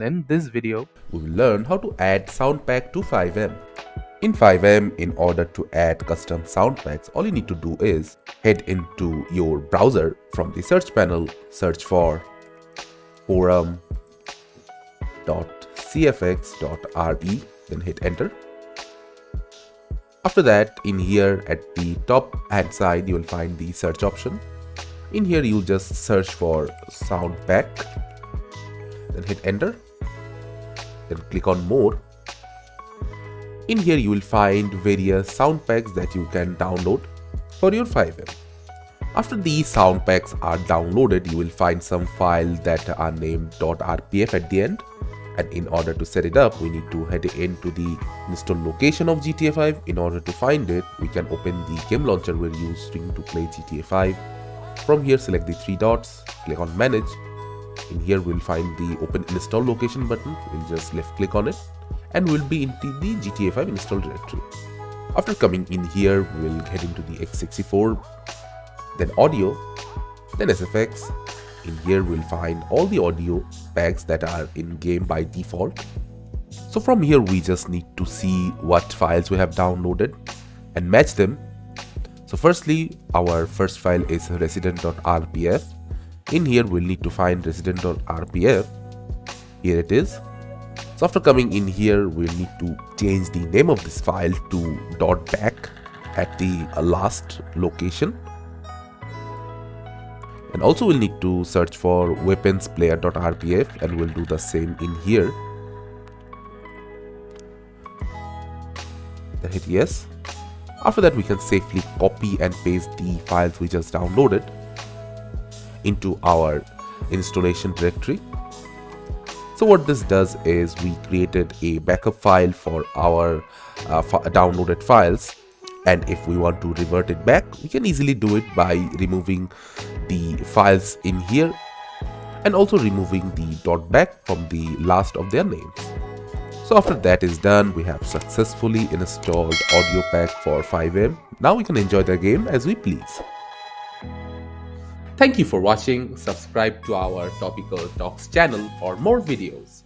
In this video, we will learn how to add Soundpack to FiveM. In FiveM, in order to add custom sound packs, all you need to do is head into your browser. From the search panel, search for forum.cfx.re, then hit enter. After that, in here at the top hand side, you will find the search option. In here, you'll just search for Soundpack, then hit enter. Then click on more. In here you will find various sound packs that you can download for your FiveM. After these sound packs are downloaded, you will find some files that are named .rpf at the end. And in order to set it up, we need to head into the install location of GTA 5. In order to find it, we can open the game launcher we're using to play GTA 5. From here, select the three dots, click on manage. In here we'll find the open install location button. We'll just left click on it and we'll be into the GTA 5 install directory. After coming in here, we'll head into the x64, then audio, then SFX. In here we'll find all the audio packs that are in game by default. So from here we just need to see what files we have downloaded and match them. So firstly, our first file is resident.rpf. In here we'll need to find resident.rpf. Here it is. So after coming in here, we'll need to change the name of this file to .back at the last location. And also we'll need to search for weaponsplayer.rpf and we'll do the same in here. Then hit yes. After that we can safely copy and paste the files we just downloaded into our installation directory. So what this does is we created a backup file for our downloaded files, and if we want to revert it back, we can easily do it by removing the files in here and also removing the .back from the last of their names. So after that is done, we have successfully installed audio pack for FiveM. Now we can enjoy the game as we please. Thank you for watching. Subscribe to our Topical Talks channel for more videos.